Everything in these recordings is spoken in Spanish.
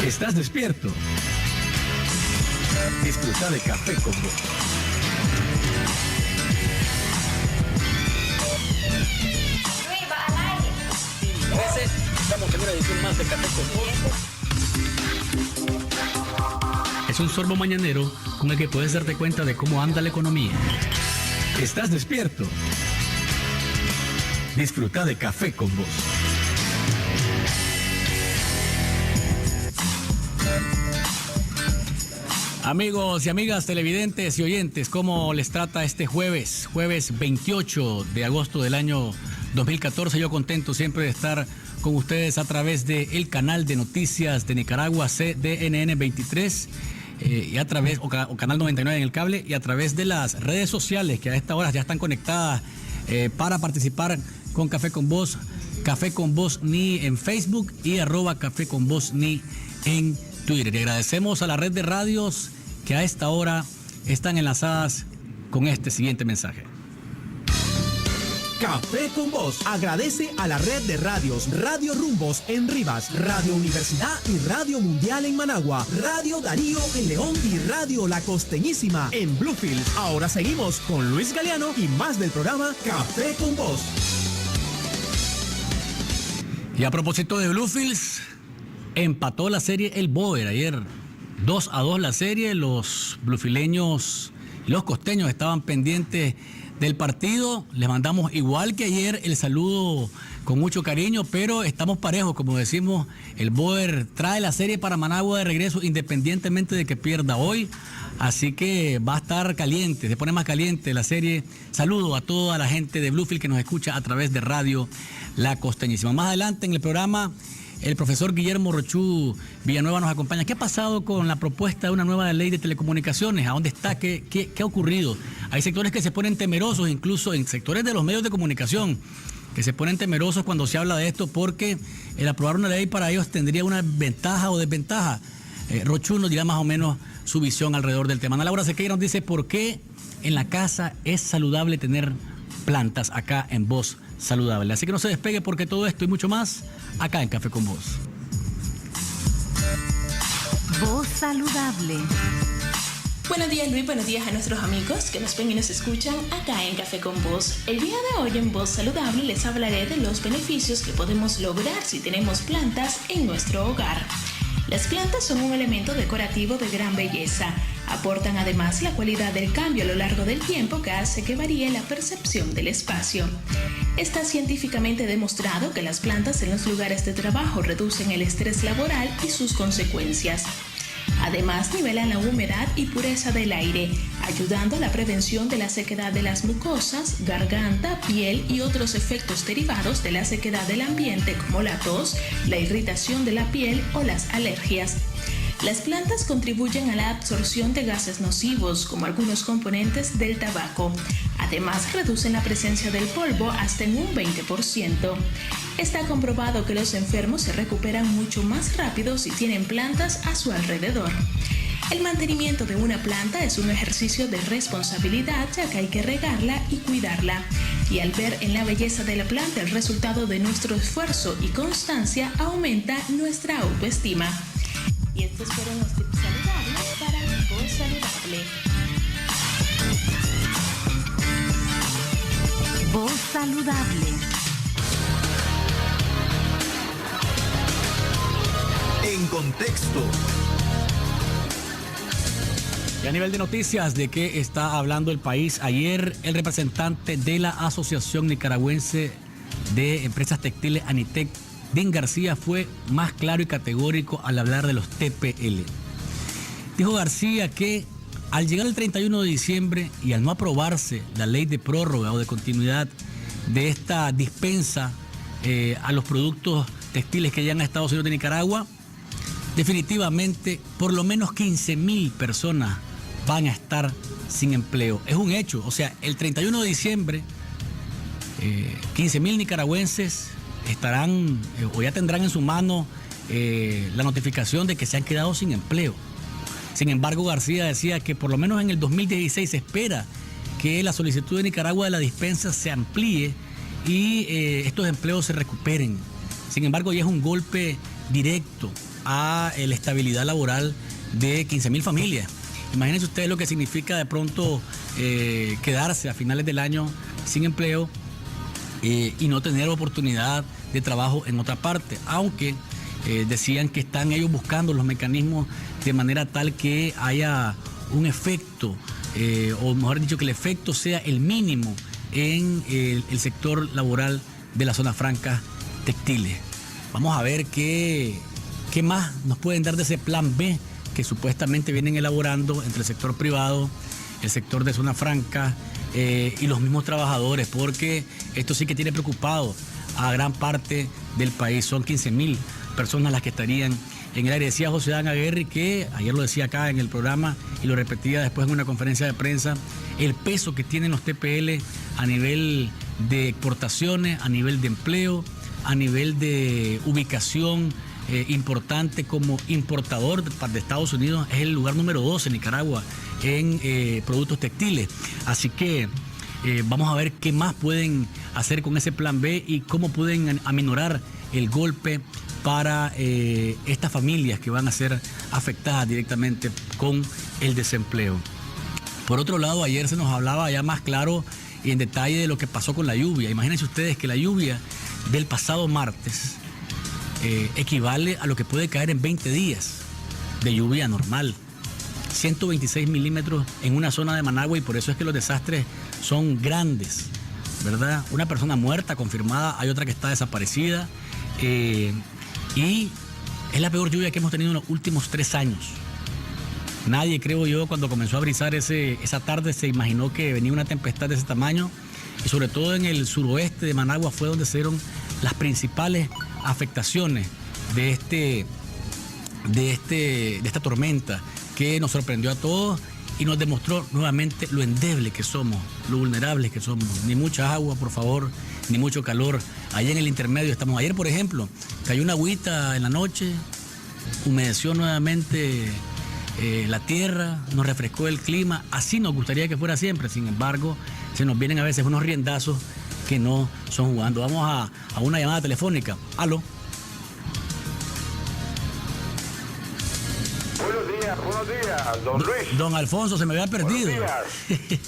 ¿Estás despierto? Disfruta de Café con Voz. Estamos en una edición más de Café con Voz. Es un sorbo mañanero con el que puedes darte cuenta de cómo anda la economía. ¿Estás despierto? Disfruta de Café con Voz. Amigos y amigas televidentes y oyentes, ¿cómo les trata este jueves 28 de agosto del año 2014? Yo contento siempre de estar con ustedes a través del canal de noticias de Nicaragua, CDNN 23, y a través, o canal 99 en el cable, y a través de las redes sociales que a esta hora ya están conectadas para participar con Café con Voz Ni en Facebook y @Café con Voz Ni en Twitter. Y agradecemos a la red de radios que a esta hora están enlazadas con este siguiente mensaje. Café con Voz agradece a la red de radios Radio Rumbos en Rivas, Radio Universidad y Radio Mundial en Managua, Radio Darío en León y Radio La Costeñísima en Bluefield. Ahora seguimos con Luis Galeano y más del programa Café con Voz. Y a propósito de Bluefields, empató la serie el Boer ayer. 2-2 la serie. Los bluefileños y los costeños estaban pendientes del partido. Les mandamos, igual que ayer, el saludo con mucho cariño, pero estamos parejos, como decimos. El Boer trae la serie para Managua de regreso, independientemente de que pierda hoy. Así que va a estar caliente, se pone más caliente la serie. Saludo a toda la gente de Bluefield que nos escucha a través de Radio La Costeñísima. Más adelante en el programa, el profesor Guillermo Rochú Villanueva nos acompaña. ¿Qué ha pasado con la propuesta de una nueva ley de telecomunicaciones? ¿A dónde está? ¿Qué ha ocurrido? Hay sectores que se ponen temerosos, incluso en sectores de los medios de comunicación, que se ponen temerosos cuando se habla de esto, porque el aprobar una ley para ellos tendría una ventaja o desventaja. Rochú nos dirá más o menos su visión alrededor del tema. Ana Laura Sequeira nos dice por qué en la casa es saludable tener plantas acá en Voz Saludable. Así que no se despegue, porque todo esto y mucho más acá en Café con Voz. Voz Saludable. Buenos días, Luis. Buenos días a nuestros amigos que nos ven y nos escuchan acá en Café con Voz. El día de hoy en Voz Saludable les hablaré de los beneficios que podemos lograr si tenemos plantas en nuestro hogar. Las plantas son un elemento decorativo de gran belleza. Aportan además la cualidad del cambio a lo largo del tiempo, que hace que varíe la percepción del espacio. Está científicamente demostrado que las plantas en los lugares de trabajo reducen el estrés laboral y sus consecuencias. Además, nivelan la humedad y pureza del aire, ayudando a la prevención de la sequedad de las mucosas, garganta, piel y otros efectos derivados de la sequedad del ambiente, como la tos, la irritación de la piel o las alergias. Las plantas contribuyen a la absorción de gases nocivos, como algunos componentes del tabaco. Además, reducen la presencia del polvo hasta en un 20%. Está comprobado que los enfermos se recuperan mucho más rápido si tienen plantas a su alrededor. El mantenimiento de una planta es un ejercicio de responsabilidad, ya que hay que regarla y cuidarla. Y al ver en la belleza de la planta el resultado de nuestro esfuerzo y constancia, aumenta nuestra autoestima. Y estos fueron los tips saludables para Voz Saludable. Voz Saludable. En contexto. Y a nivel de noticias, ¿de qué está hablando el país? Ayer el representante de la Asociación Nicaragüense de Empresas Textiles, ANITEC, Dean García, fue más claro y categórico al hablar de los TPL. Dijo García que al llegar el 31 de diciembre y al no aprobarse la ley de prórroga o de continuidad de esta dispensa a los productos textiles que llegan a Estados Unidos de Nicaragua, definitivamente por lo menos 15,000 personas van a estar sin empleo. Es un hecho. O sea, el 31 de diciembre, 15,000 nicaragüenses estarán o ya tendrán en su mano la notificación de que se han quedado sin empleo. Sin embargo, García decía que por lo menos en el 2016 se espera que la solicitud de Nicaragua de la dispensa se amplíe y estos empleos se recuperen. Sin embargo, ya es un golpe directo a la estabilidad laboral de 15.000 familias. Imagínense ustedes lo que significa de pronto quedarse a finales del año sin empleo y no tener oportunidad de trabajo en otra parte, aunque decían que están ellos buscando los mecanismos de manera tal que haya un efecto, o mejor dicho, que el efecto sea el mínimo en el sector laboral de las zonas francas textiles. Vamos a ver qué más nos pueden dar de ese plan B que supuestamente vienen elaborando entre el sector privado, el sector de zona franca y los mismos trabajadores, porque esto sí que tiene preocupado a gran parte del país. Son 15.000 personas las que estarían en el aire. Decía José Dan Aguirre, que ayer lo decía acá en el programa y lo repetía después en una conferencia de prensa, el peso que tienen los TPL a nivel de exportaciones, a nivel de empleo, a nivel de ubicación importante como importador de Estados Unidos. Es el lugar número 2 en Nicaragua en productos textiles. Así que vamos a ver qué más pueden hacer con ese plan B y cómo pueden aminorar el golpe para estas familias que van a ser afectadas directamente con el desempleo. Por otro lado, ayer se nos hablaba ya más claro y en detalle de lo que pasó con la lluvia. Imagínense ustedes que la lluvia del pasado martes equivale a lo que puede caer en 20 días de lluvia normal. 126 milímetros en una zona de Managua, y por eso es que los desastres son grandes, ¿verdad? Una persona muerta confirmada, hay otra que está desaparecida, y es la peor lluvia que hemos tenido en los últimos 3 años. Nadie, creo yo, cuando comenzó a brisar esa tarde se imaginó que venía una tempestad de ese tamaño, y sobre todo en el suroeste de Managua fue donde se dieron las principales afectaciones de esta tormenta que nos sorprendió a todos y nos demostró nuevamente lo endeble que somos, lo vulnerables que somos. Ni mucha agua, por favor, ni mucho calor. Allá en el intermedio estamos. Ayer, por ejemplo, cayó una agüita en la noche, humedeció nuevamente la tierra, nos refrescó el clima. Así nos gustaría que fuera siempre. Sin embargo, se nos vienen a veces unos riendazos que no son jugando. Vamos a una llamada telefónica. Aló. Buenos días, don Luis. Don Alfonso, se me había perdido. Buenos días.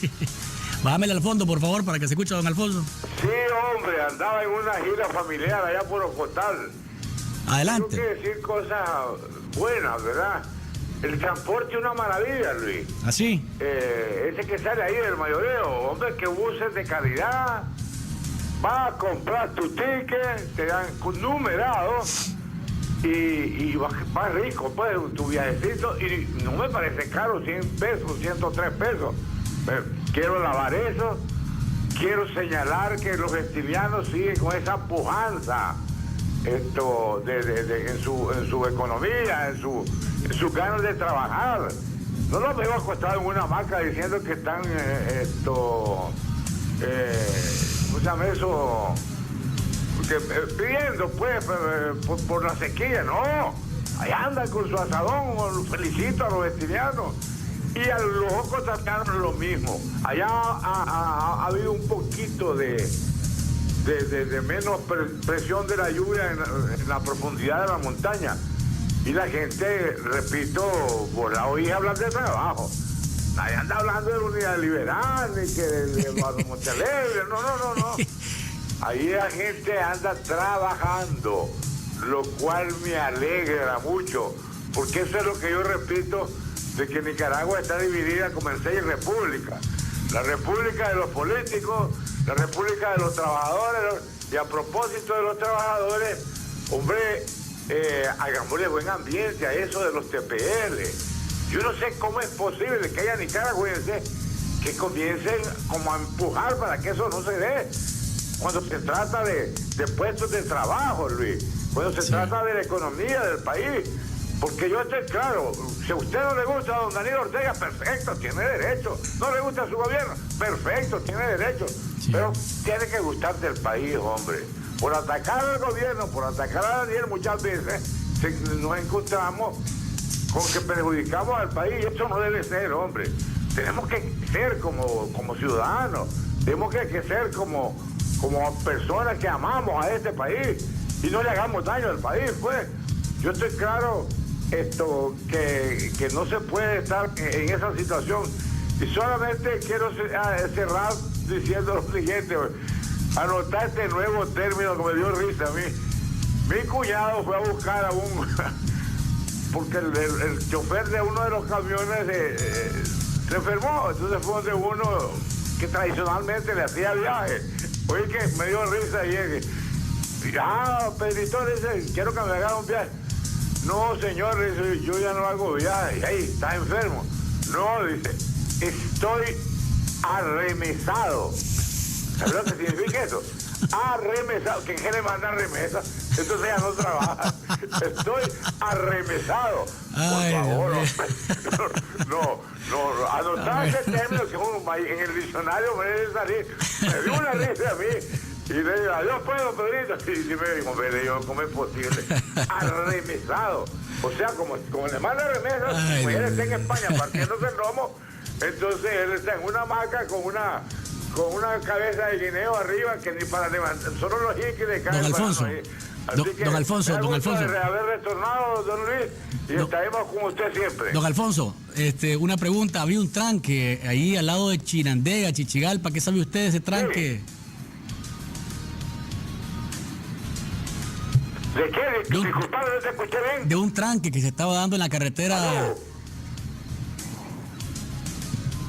Bájamele al fondo, por favor, para que se escuche, don Alfonso. Sí, hombre, andaba en una gira familiar allá por Ocotal. Adelante. Tengo que decir cosas buenas, ¿verdad? El transporte es una maravilla, Luis. ¿Así? Ese que sale ahí del mayoreo, hombre, que buses de calidad. Vas a comprar tu ticket, te dan numerado y vas rico, pues, tu viajecito. Y no me parece caro, 100 pesos, 103 pesos. Pero quiero lavar eso. Quiero señalar que los estilianos siguen con esa pujanza en su economía, en sus ganas de trabajar. No los veo acostados en una hamaca diciendo que están ¿cómo se llama eso? Pidiendo pues por la sequía. No, allá andan con su asadón. Felicito a los estilianos. Y a los ocotalcanos lo mismo. Allá ha habido un poquito de menos presión de la lluvia en la profundidad de la montaña. Y la gente, repito, por la oí hablar de trabajo. Nadie anda hablando de la unidad liberal, ni que de Eduardo Montalegre. No. Ahí la gente anda trabajando, lo cual me alegra mucho, porque eso es lo que yo repito, de que Nicaragua está dividida como en 6 repúblicas. La república de los políticos, la república de los trabajadores, y a propósito de los trabajadores, hombre, hagámosle buen ambiente a eso de los TPL. Yo no sé cómo es posible que haya nicaragüenses que comiencen como a empujar para que eso no se dé. Cuando se trata de puestos de trabajo, Luis, cuando se trata de la economía del país. Porque yo estoy claro, si a usted no le gusta a don Daniel Ortega, perfecto, tiene derecho. No le gusta a su gobierno, perfecto, tiene derecho. Sí. Pero tiene que gustarte el país, hombre. Por atacar al gobierno, por atacar a Daniel, muchas veces nos encontramos con que perjudicamos al país. Eso no debe ser, hombre. Tenemos que ser como ciudadanos, tenemos que ser como personas que amamos a este país y no le hagamos daño al país, pues. yo estoy claro que no se puede estar en esa situación. Y solamente quiero cerrar diciendo lo siguiente, anotar este nuevo término que me dio risa a mí. Mi cuñado fue a buscar a porque el chofer de uno de los camiones se enfermó, entonces fue de uno que tradicionalmente le hacía viaje. Oye, que me dio risa ayer. Pedrito, dice, quiero que me haga un viaje. No, señor, dice, yo ya no hago viaje. Y ahí, está enfermo. No, dice, estoy arremesado. ¿Sabes lo que significa eso? Arremesado. ¿Quién le manda remesa? Entonces ya no trabaja. Estoy arremesado. Por favor, no. Anotar ese término que en el diccionario me debe salir. Me dio una risa a mí. Y le digo, adiós, puedo, Pedrito. Y me dijo, ¿cómo es posible? Arremesado. O sea, como le manda remesas, como él está en España partiéndose el lomo, entonces él está en una hamaca con una cabeza de guineo arriba que ni para levantar, solo los jiquis le caen. Don Alfonso, don Alfonso. De haber retornado, don Luis, y estaremos con usted siempre. Don Alfonso, una pregunta, había un tranque ahí al lado de Chinandega, Chichigalpa, ¿qué sabe usted de ese tranque? Sí. ¿De qué? Disculpame, no te escuché bien. De un tranque que se estaba dando en la carretera.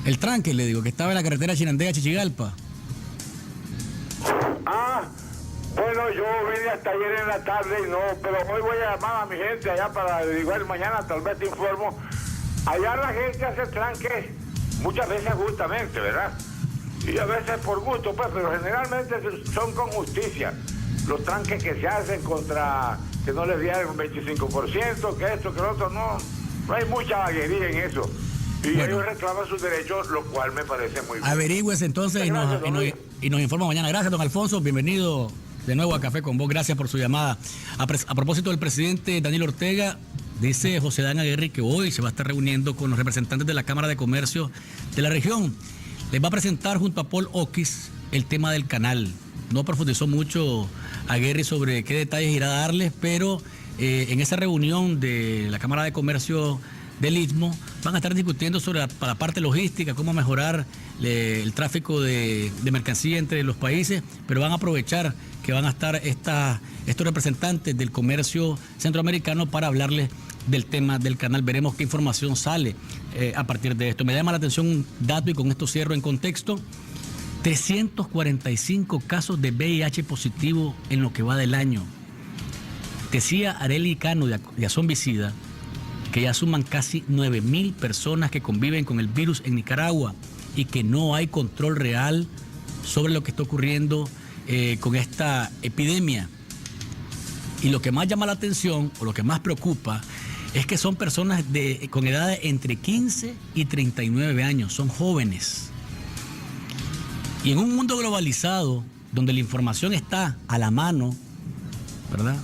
El tranque, le digo, que estaba en la carretera Chinandega-Chichigalpa. Bueno, yo vine hasta ayer en la tarde y no, pero hoy voy a llamar a mi gente allá para averiguar mañana, tal vez te informo. Allá la gente hace tranques muchas veces justamente, ¿verdad? Y a veces por gusto, pues, pero generalmente son con justicia. Los tranques que se hacen contra que no les dieran un 25%, que esto, que lo otro, no hay mucha vaguería en eso. Y ellos reclaman sus derechos, lo cual me parece muy bien. Averigüese entonces y nos informa mañana. Gracias, don Alfonso. Bienvenido de nuevo a Café con Vos. Gracias por su llamada. A propósito del presidente Daniel Ortega, dice José Dan Aguirre que hoy se va a estar reuniendo con los representantes de la Cámara de Comercio de la región. Les va a presentar junto a Paul Oquis el tema del canal. No profundizó mucho Aguirre sobre qué detalles irá a darles, pero en esa reunión de la Cámara de Comercio del Istmo van a estar discutiendo sobre la parte logística, cómo mejorar el tráfico de mercancía entre los países, pero van a aprovechar que van a estar estos representantes del comercio centroamericano para hablarles del tema del canal. Veremos qué información sale a partir de esto. Me llama la atención un dato y con esto cierro en contexto. 345 casos de VIH positivo en lo que va del año. Decía Arely Cano de Azombicida que ya suman casi 9,000 personas que conviven con el virus en Nicaragua y que no hay control real sobre lo que está ocurriendo con esta epidemia. Y lo que más llama la atención o lo que más preocupa es que son personas con edades entre 15 y 39 años, son jóvenes. Y en un mundo globalizado, donde la información está a la mano, ¿verdad?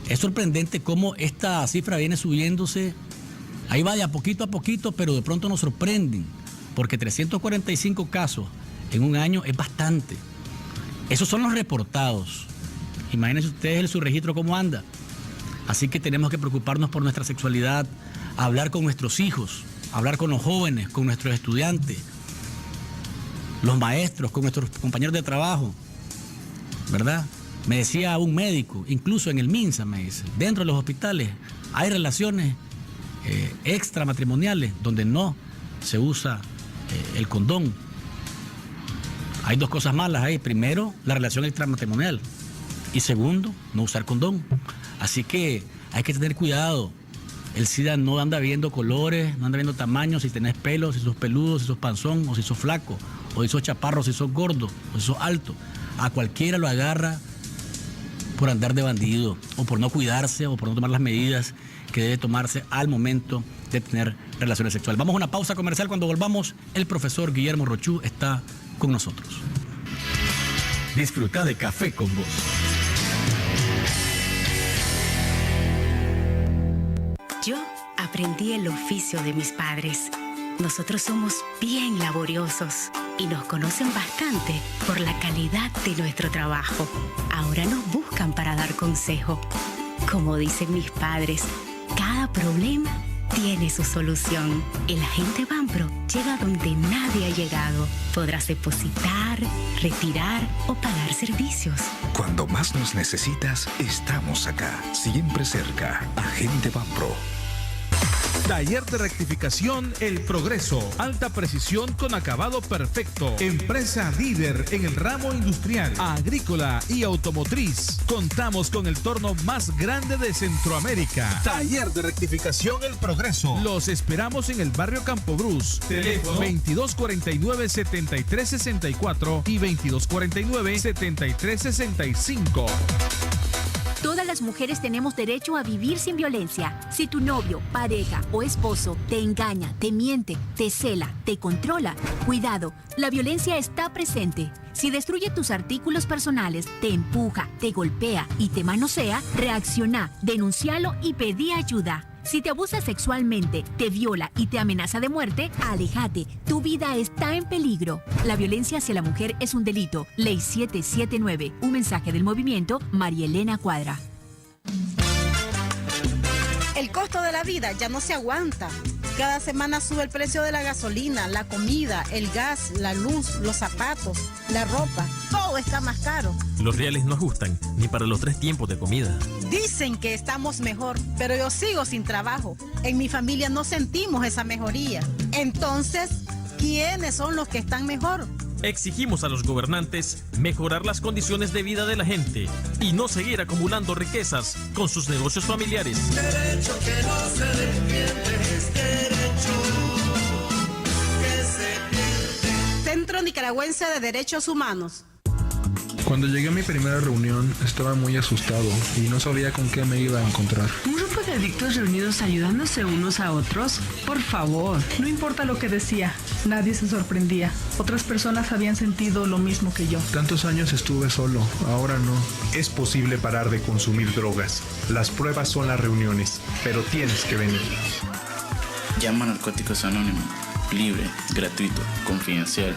Es sorprendente cómo esta cifra viene subiéndose. Ahí va de a poquito, pero de pronto nos sorprenden, porque 345 casos en un año es bastante. Esos son los reportados. Imagínense ustedes su registro cómo anda. Así que tenemos que preocuparnos por nuestra sexualidad, hablar con nuestros hijos, hablar con los jóvenes, con nuestros estudiantes, los maestros, con nuestros compañeros de trabajo, ¿verdad? Me decía un médico, incluso en el MINSA, me dice, dentro de los hospitales hay relaciones extramatrimoniales donde no se usa el condón. Hay dos cosas malas ahí. Primero, la relación extramatrimonial. Y segundo, no usar condón. Así que hay que tener cuidado. El SIDA no anda viendo colores, no anda viendo tamaños, si tenés pelos, si sos peludo, si sos panzón, o si sos flaco, o si sos chaparro, si sos gordo, o si sos alto. A cualquiera lo agarra por andar de bandido, o por no cuidarse, o por no tomar las medidas que debe tomarse al momento de tener relaciones sexuales. Vamos a una pausa comercial. Cuando volvamos, el profesor Guillermo Rochú está con nosotros. Disfruta de Café con Vos. Yo aprendí el oficio de mis padres. Nosotros somos bien laboriosos y nos conocen bastante por la calidad de nuestro trabajo. Ahora nos buscan para dar consejo. Como dicen mis padres, cada problema tiene su solución. El agente Banpro llega donde nadie ha llegado. Podrás depositar, retirar o pagar servicios. Cuando más nos necesitas, estamos acá, siempre cerca. Agente Banpro. Taller de rectificación El Progreso. Alta precisión con acabado perfecto. Empresa líder en el ramo industrial, agrícola y automotriz. Contamos con el torno más grande de Centroamérica. Taller de rectificación El Progreso. Los esperamos en el barrio Campo Brus. Teléfono 2249-7364 y 2249-7365. Todas las mujeres tenemos derecho a vivir sin violencia. Si tu novio, pareja o esposo te engaña, te miente, te cela, te controla, cuidado, la violencia está presente. Si destruye tus artículos personales, te empuja, te golpea y te manosea, reacciona, denúncialo y pedí ayuda. Si te abusa sexualmente, te viola y te amenaza de muerte, aléjate. Tu vida está en peligro. La violencia hacia la mujer es un delito. Ley 779. Un mensaje del movimiento María Elena Cuadra. El costo de la vida ya no se aguanta. Cada semana sube el precio de la gasolina, la comida, el gas, la luz, los zapatos, la ropa. Todo está más caro. Los reales no ajustan ni para los 3 tiempos de comida. Dicen que estamos mejor, pero yo sigo sin trabajo. En mi familia no sentimos esa mejoría. Entonces, ¿quiénes son los que están mejor? Exigimos a los gobernantes mejorar las condiciones de vida de la gente y no seguir acumulando riquezas con sus negocios familiares. Derecho que no se defiende es derecho que se pierde. Centro Nicaragüense de Derechos Humanos. Cuando llegué a mi primera reunión estaba muy asustado y no sabía con qué me iba a encontrar. ¿Un grupo de adictos reunidos ayudándose unos a otros? Por favor. No importa lo que decía, nadie se sorprendía. Otras personas habían sentido lo mismo que yo. Tantos años estuve solo, ahora no. Es posible parar de consumir drogas. Las pruebas son las reuniones, pero tienes que venir. Llama a Narcóticos Anónimos. Libre, gratuito, confidencial.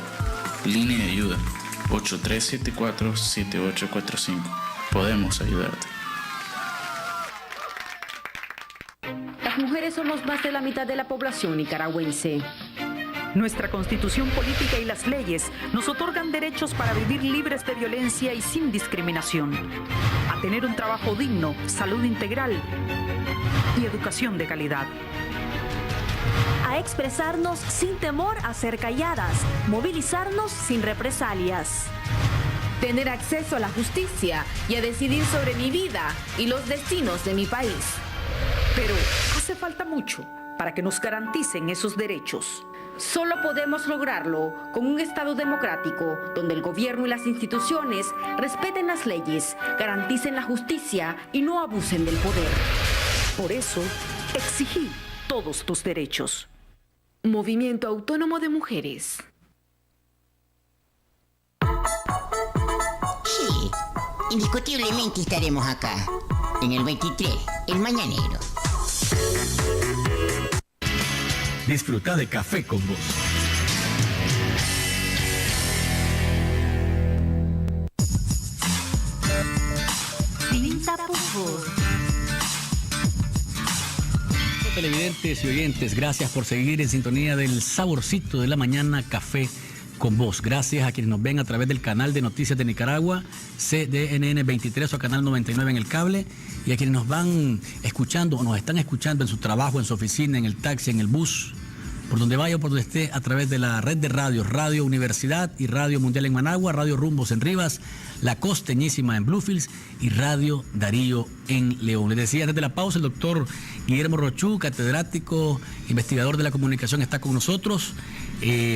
Línea de ayuda. 8374-7845. Podemos ayudarte. Las mujeres somos más de la mitad de la población nicaragüense. Nuestra constitución política y las leyes nos otorgan derechos para vivir libres de violencia y sin discriminación, a tener un trabajo digno, salud integral y educación de calidad. A expresarnos sin temor a ser calladas, movilizarnos sin represalias. Tener acceso a la justicia y a decidir sobre mi vida y los destinos de mi país. Pero hace falta mucho para que nos garanticen esos derechos. Solo podemos lograrlo con un Estado democrático, donde el gobierno y las instituciones respeten las leyes, garanticen la justicia y no abusen del poder. Por eso, exigí todos tus derechos. Movimiento Autónomo de Mujeres. Sí, indiscutiblemente estaremos acá, en el 23, el Mañanero. Disfruta de Café con Vos. Sin tapujos. Televidentes y oyentes, gracias por seguir en sintonía del saborcito de la mañana Café con Vos. Gracias a quienes nos ven a través del canal de Noticias de Nicaragua, CDNN 23 o canal 99 en el cable, y a quienes nos van escuchando o nos están escuchando en su trabajo, en su oficina, en el taxi, en el bus, por donde vaya o por donde esté, a través de la red de radios, Radio Universidad y Radio Mundial en Managua, Radio Rumbos en Rivas, La Costeñísima en Bluefields y Radio Darío en León. Les decía desde la pausa, el doctor Guillermo Rochú, catedrático, investigador de la comunicación, está con nosotros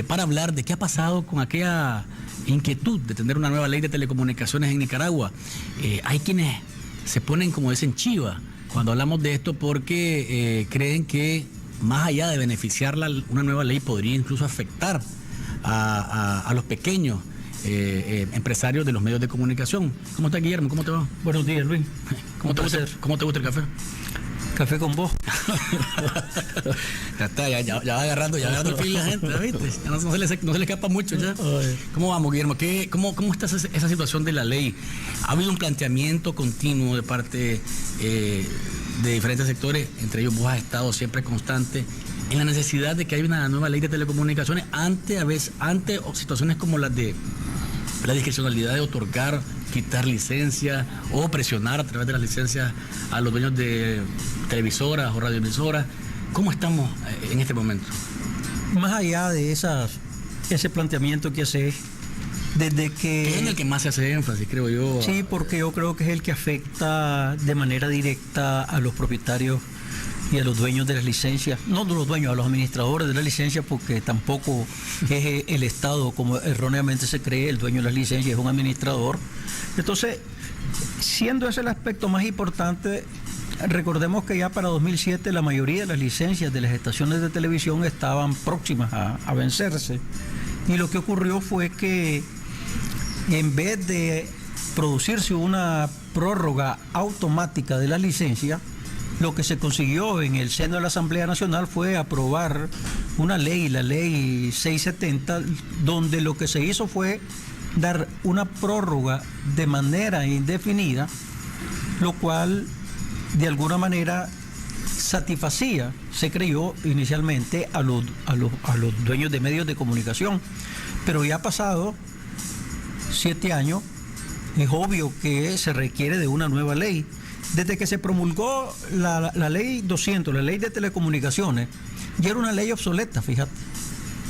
para hablar de qué ha pasado con aquella inquietud de tener una nueva ley de telecomunicaciones en Nicaragua. Hay quienes se ponen, como dicen, chiva cuando hablamos de esto porque creen que más allá de beneficiarla, una nueva ley podría incluso afectar a los pequeños empresarios de los medios de comunicación. ¿Cómo está, Guillermo? ¿Cómo te va? Buenos días, Luis. ¿Cómo te gusta el café? Café con vos. Ya está, ya va agarrando el fil la gente, ¿viste? Ya no se le escapa mucho ya. ¿Cómo vamos, Guillermo? ¿Cómo está esa situación de la ley? ¿Ha habido un planteamiento continuo de parte de diferentes sectores? Entre ellos vos has estado siempre constante en la necesidad de que haya una nueva ley de telecomunicaciones ante situaciones como las de la discrecionalidad de otorgar, quitar licencia o presionar a través de las licencias a los dueños de televisoras o radioemisoras. ¿Cómo estamos en este momento? Más allá de ese planteamiento que hace, desde que... Es en el que más se hace énfasis, creo yo. Sí, porque yo creo que es el que afecta de manera directa a los propietarios y a los dueños de las licencias, no de los dueños, a los administradores de la licencia, porque tampoco es el Estado, como erróneamente se cree, el dueño de las licencias es un administrador. Entonces, siendo ese el aspecto más importante, recordemos que ya para 2007 la mayoría de las licencias de las estaciones de televisión estaban próximas a vencerse. Y lo que ocurrió fue que en vez de producirse una prórroga automática de las licencias, lo que se consiguió en el seno de la Asamblea Nacional fue aprobar una ley, la ley 670, donde lo que se hizo fue dar una prórroga de manera indefinida, lo cual de alguna manera satisfacía, se creyó inicialmente, a los dueños de medios de comunicación. Pero ya ha pasado 7 años, es obvio que se requiere de una nueva ley. Desde que se promulgó la ley 200, la ley de telecomunicaciones, ya era una ley obsoleta, fíjate.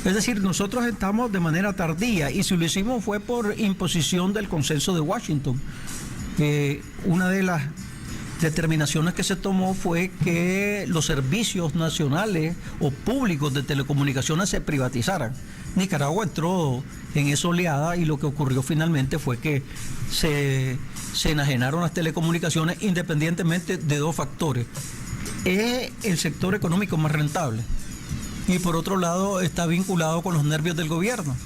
Es decir, nosotros estamos de manera tardía, y si lo hicimos fue por imposición del Consenso de Washington. Una de las determinaciones que se tomó fue que los servicios nacionales o públicos de telecomunicaciones se privatizaran. Nicaragua entró en esa oleada y lo que ocurrió finalmente fue que se enajenaron las telecomunicaciones independientemente de 2 factores. Es el sector económico más rentable y por otro lado está vinculado con los nervios del gobierno,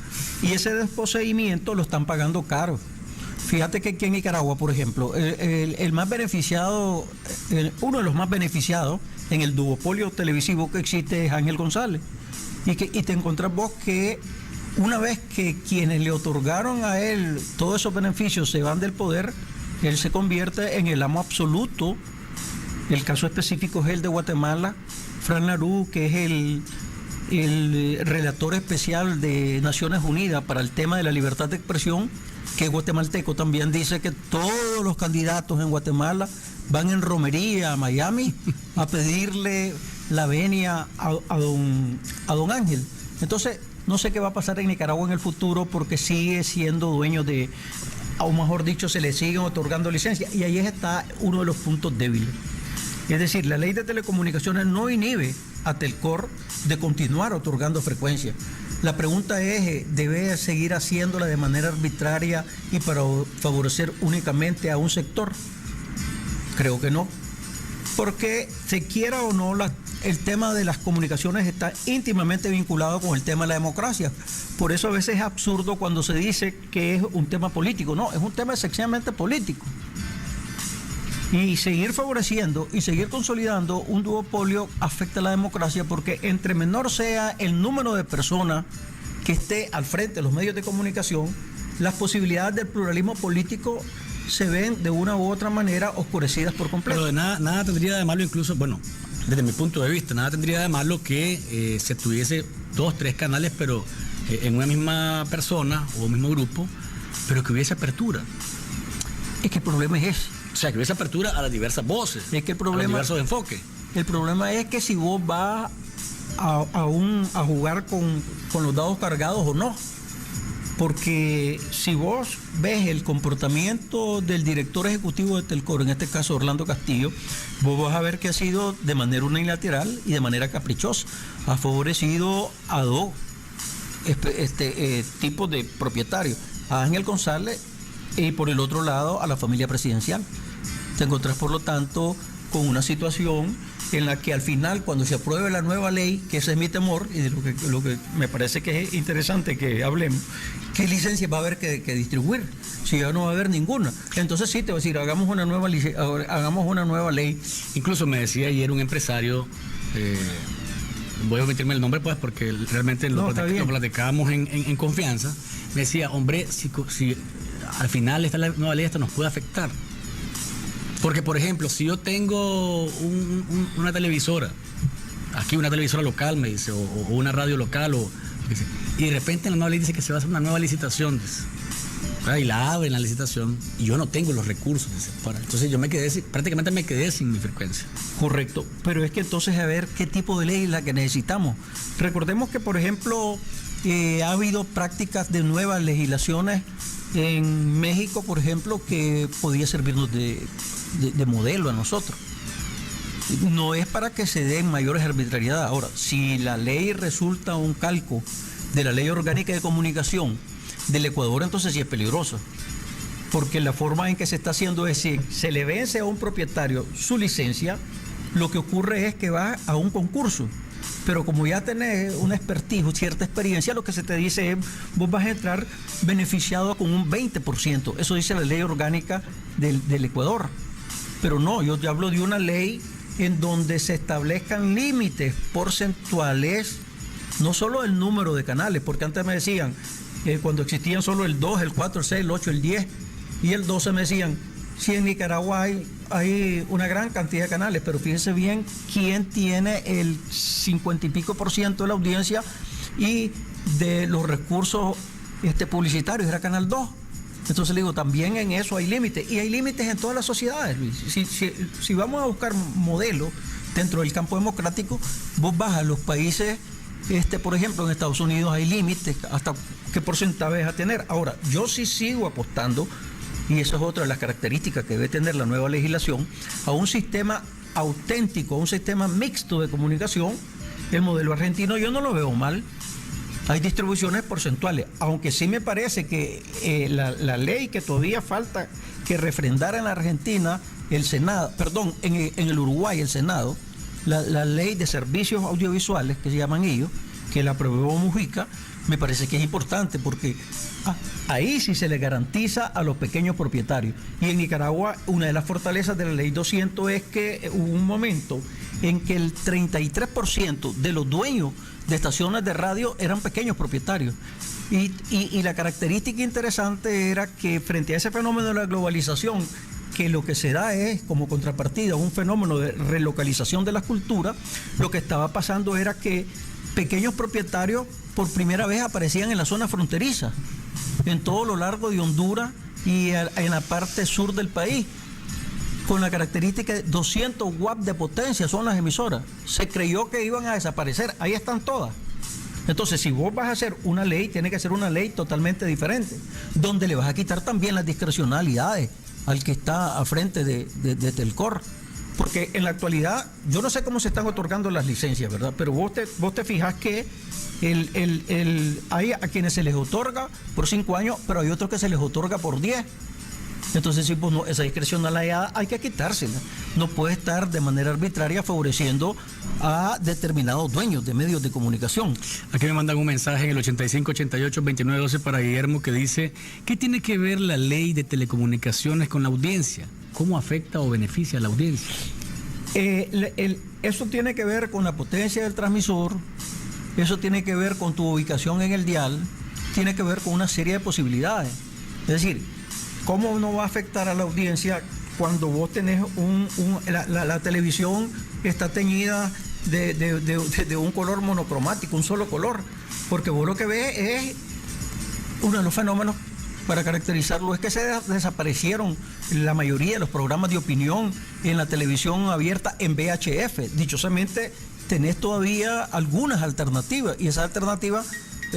y ese desposeimiento lo están pagando caro. Fíjate que aquí en Nicaragua, por ejemplo, el más beneficiado, uno de los más beneficiados en el duopolio televisivo que existe es Ángel González. Y te encontrás vos que una vez que quienes le otorgaron a él todos esos beneficios se van del poder, él se convierte en el amo absoluto. El caso específico es el de Guatemala. Fran Larú, que es el relator especial de Naciones Unidas para el tema de la libertad de expresión, que es guatemalteco, también dice que todos los candidatos en Guatemala van en romería a Miami a pedirle la venia a don Ángel. Entonces, no sé qué va a pasar en Nicaragua en el futuro, porque sigue siendo dueño de, o mejor dicho, se le siguen otorgando licencias, y ahí está uno de los puntos débiles. Es decir, la ley de telecomunicaciones no inhibe a Telcor de continuar otorgando frecuencias. La pregunta es, ¿debe seguir haciéndola de manera arbitraria y para favorecer únicamente a un sector? Creo que no. Porque, se quiera o no, el tema de las comunicaciones está íntimamente vinculado con el tema de la democracia. Por eso a veces es absurdo cuando se dice que es un tema político. No, es un tema esencialmente político. Y seguir favoreciendo y seguir consolidando un duopolio afecta a la democracia, porque entre menor sea el número de personas que esté al frente de los medios de comunicación, las posibilidades del pluralismo político se ven de una u otra manera oscurecidas por completo. Pero nada tendría de malo, incluso, bueno, desde mi punto de vista, nada tendría de malo que se tuviese 2, 3 canales, pero en una misma persona o un mismo grupo, pero que hubiese apertura. Es que el problema es ese. O sea, que hubiese apertura a las diversas voces, es que el problema, a los diversos enfoques. El problema es que si vos vas a jugar con los dados cargados o no. Porque si vos ves el comportamiento del director ejecutivo de Telcor, en este caso Orlando Castillo, vos vas a ver que ha sido de manera unilateral y de manera caprichosa. Ha favorecido a 2 tipos de propietarios, a Ángel González y por el otro lado a la familia presidencial. Te encontrás, por lo tanto, con una situación en la que al final, cuando se apruebe la nueva ley, que ese es mi temor, y de lo que me parece que es interesante que hablemos, ¿qué licencias va a haber que distribuir? Si ya no va a haber ninguna. Entonces sí, te voy a decir, hagamos una nueva ley. Incluso me decía ayer un empresario, voy a omitirme el nombre pues porque realmente lo platicábamos en confianza, me decía, hombre, si al final esta nueva ley esto nos puede afectar. Porque, por ejemplo, si yo tengo una televisora, aquí una televisora local, me dice, o una radio local, y de repente en la nueva ley dice que se va a hacer una nueva licitación, dice, y la abren la licitación, y yo no tengo los recursos, dice, entonces yo prácticamente me quedé sin mi frecuencia. Correcto, pero es que entonces a ver qué tipo de ley es la que necesitamos. Recordemos que, por ejemplo, ha habido prácticas de nuevas legislaciones en México, por ejemplo, que podía servirnos de modelo a nosotros. No es para que se den mayores arbitrariedades. Ahora, si la ley resulta un calco de la Ley Orgánica de Comunicación del Ecuador, entonces sí es peligroso. Porque la forma en que se está haciendo es si se le vence a un propietario su licencia, lo que ocurre es que va a un concurso. Pero como ya tenés una expertise, cierta experiencia, lo que se te dice es, vos vas a entrar beneficiado con un 20%. Eso dice la ley orgánica del Ecuador. Pero no, yo te hablo de una ley en donde se establezcan límites porcentuales, no solo el número de canales, porque antes me decían, cuando existían solo el 2, el 4, el 6, el 8, el 10 y el 12, me decían, si en Nicaragua hay una gran cantidad de canales, pero fíjense bien quién tiene el 50 y pico % de la audiencia y de los recursos publicitarios, era Canal 2. Entonces le digo, también en eso hay límites, y hay límites en todas las sociedades, Luis. Si vamos a buscar modelos dentro del campo democrático, vos vas a los países, por ejemplo, en Estados Unidos hay límites, hasta qué porcentaje vas a tener. Ahora, yo sí sigo apostando, y eso es otra de las características que debe tener la nueva legislación, a un sistema auténtico, a un sistema mixto de comunicación. El modelo argentino yo no lo veo mal. Hay distribuciones porcentuales, aunque sí me parece que la ley que todavía falta que refrendara en la Argentina, el Senado, perdón, en el Uruguay el Senado, la ley de servicios audiovisuales, que se llaman ellos, que la aprobó Mujica, me parece que es importante porque ahí sí se le garantiza a los pequeños propietarios. Y en Nicaragua una de las fortalezas de la ley 200 es que hubo un momento en que el 33% de los dueños de estaciones de radio eran pequeños propietarios. Y la característica interesante era que frente a ese fenómeno de la globalización, que lo que se da es como contrapartida un fenómeno de relocalización de la cultura, lo que estaba pasando era que pequeños propietarios por primera vez aparecían en la zona fronteriza, en todo lo largo de Honduras y en la parte sur del país, con la característica de 200 watts de potencia son las emisoras. Se creyó que iban a desaparecer, ahí están todas. Entonces, si vos vas a hacer una ley, tiene que ser una ley totalmente diferente, donde le vas a quitar también las discrecionalidades al que está a frente de Telcor. Porque en la actualidad, yo no sé cómo se están otorgando las licencias, ¿verdad? Pero vos te fijas que hay a quienes se les otorga por 5 años, pero hay otros que se les otorga por 10. Entonces, sí, pues no, esa discrecionalidad hay que quitársela. No puede estar de manera arbitraria favoreciendo a determinados dueños de medios de comunicación. Aquí me mandan un mensaje en el 8588-2912 para Guillermo que dice, ¿qué tiene que ver la ley de telecomunicaciones con la audiencia? ¿Cómo afecta o beneficia a la audiencia? Eso tiene que ver con la potencia del transmisor, eso tiene que ver con tu ubicación en el dial, tiene que ver con una serie de posibilidades. Es decir, ¿cómo no va a afectar a la audiencia cuando vos tenés la televisión está teñida de un color monocromático, un solo color? Porque vos lo que ves es uno de los fenómenos para caracterizarlo es que se desaparecieron la mayoría de los programas de opinión en la televisión abierta en VHF. Dichosamente tenés todavía algunas alternativas y esas alternativas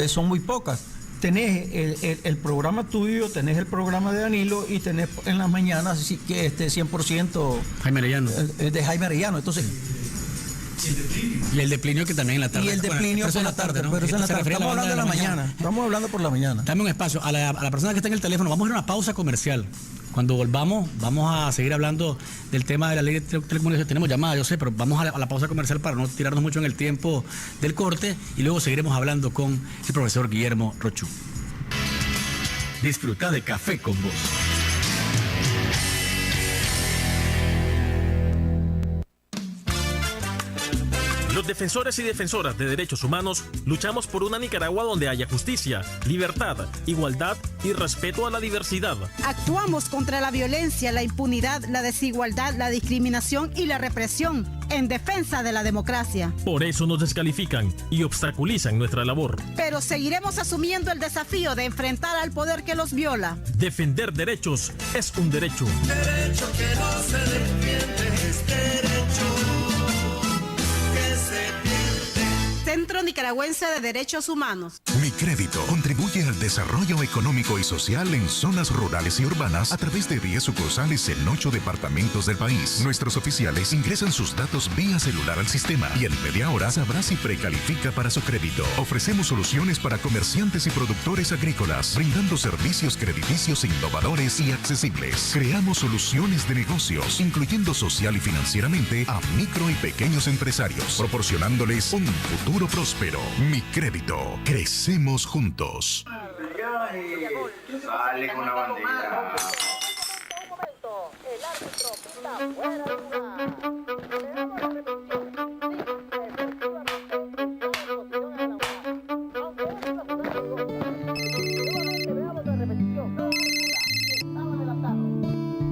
son muy pocas. Tenés el programa tuyo, tenés el programa de Danilo y tenés en las mañanas así que 100% Jaime Arellano. De Jaime Arellano. Entonces, y el de Plinio que también en la tarde. Y el de Plinio por la tarde, ¿no? Pero es en la tarde. Estamos hablando de la mañana. Estamos hablando por la mañana. Dame un espacio. A la persona que está en el teléfono, vamos a ir a una pausa comercial. Cuando volvamos, vamos a seguir hablando del tema de la ley de telecomunicaciones. Tenemos llamada, yo sé, pero vamos a la pausa comercial para no tirarnos mucho en el tiempo del corte y luego seguiremos hablando con el profesor Guillermo Rochú. Disfruta de Café con Vos. Los defensores y defensoras de derechos humanos luchamos por una Nicaragua donde haya justicia, libertad, igualdad y respeto a la diversidad. Actuamos contra la violencia, la impunidad, la desigualdad, la discriminación y la represión en defensa de la democracia. Por eso nos descalifican y obstaculizan nuestra labor. Pero seguiremos asumiendo el desafío de enfrentar al poder que los viola. Defender derechos es un derecho. Derecho que no se defiende es derecho. Centro Nicaragüense de Derechos Humanos. Mi Crédito contribuye al desarrollo económico y social en zonas rurales y urbanas a través de 10 sucursales en 8 departamentos del país. Nuestros oficiales ingresan sus datos vía celular al sistema y en media hora sabrá si precalifica para su crédito. Ofrecemos soluciones para comerciantes y productores agrícolas, brindando servicios crediticios innovadores y accesibles. Creamos soluciones de negocios, incluyendo social y financieramente a micro y pequeños empresarios, proporcionándoles un futuro próspero. Mi Crédito. Crecemos juntos. Sale con la bandera.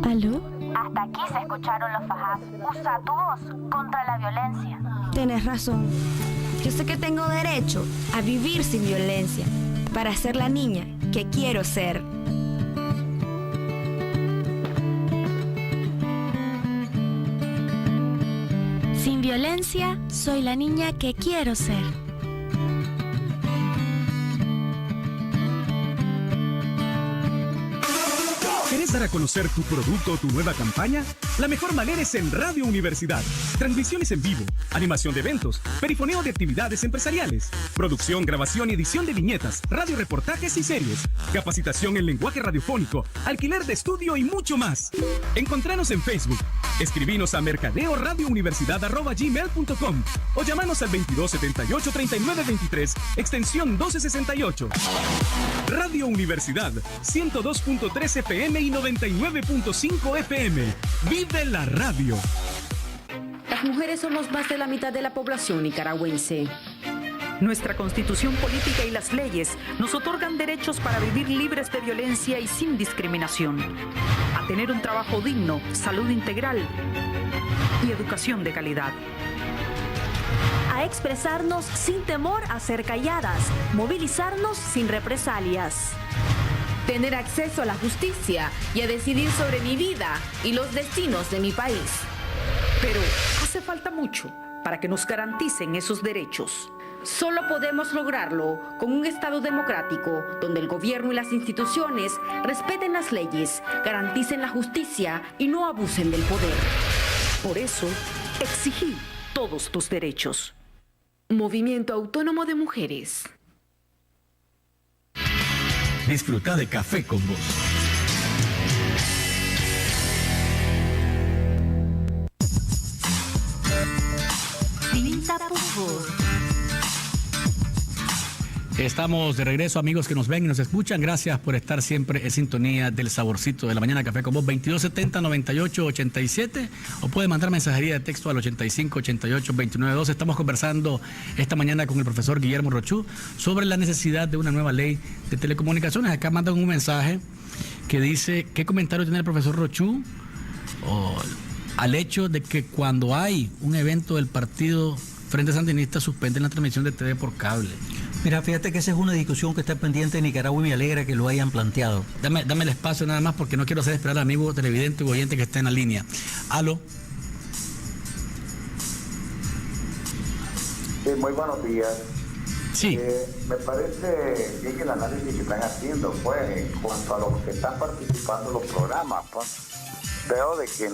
¿Aló? Hasta aquí se escucharon los fajás. Usa tu voz contra la violencia. Tienes razón. Yo sé que tengo derecho a vivir sin violencia, para ser la niña que quiero ser. Sin violencia, soy la niña que quiero ser. ¿Quieres dar a conocer tu producto o tu nueva campaña? La mejor manera es en Radio Universidad. Transmisiones en vivo, animación de eventos, perifoneo de actividades empresariales, producción, grabación y edición de viñetas, radioreportajes y series, capacitación en lenguaje radiofónico, alquiler de estudio y mucho más. Encontranos en Facebook. Escribinos a mercadeoradiouniversidad@gmail.com o llamanos al 2278-3923, extensión 1268. Radio Universidad, 102.3 FM y 99.5 FM. ¡Vive la radio! Las mujeres somos más de la mitad de la población nicaragüense. Nuestra constitución política y las leyes nos otorgan derechos para vivir libres de violencia y sin discriminación, a tener un trabajo digno, salud integral y educación de calidad. A expresarnos sin temor a ser calladas, movilizarnos sin represalias. Tener acceso a la justicia y a decidir sobre mi vida y los destinos de mi país. Pero hace falta mucho para que nos garanticen esos derechos. Solo podemos lograrlo con un Estado democrático, donde el gobierno y las instituciones respeten las leyes, garanticen la justicia y no abusen del poder. Por eso, exigí todos tus derechos. Movimiento Autónomo de Mujeres. Disfruta de Café con Vos. Pinta Pufo. Estamos de regreso, amigos que nos ven y nos escuchan. Gracias por estar siempre en sintonía del saborcito de la mañana. Café con Vos, 2270-9887, o puede mandar mensajería de texto al 8588-292. Estamos conversando esta mañana con el profesor Guillermo Rochú sobre la necesidad de una nueva ley de telecomunicaciones. Acá mandan un mensaje que dice: ¿qué comentario tiene el profesor Rochú al hecho de que cuando hay un evento del partido Frente Sandinista suspenden la transmisión de TV por cable? Mira, fíjate que esa es una discusión que está pendiente en Nicaragua y me alegra que lo hayan planteado. Dame el espacio nada más porque no quiero hacer esperar al amigo televidente o oyente que está en la línea. ¿Aló? Sí, muy buenos días. Sí. Me parece bien el análisis que están haciendo, pues, en cuanto a los que están participando en los programas, pues. Veo de que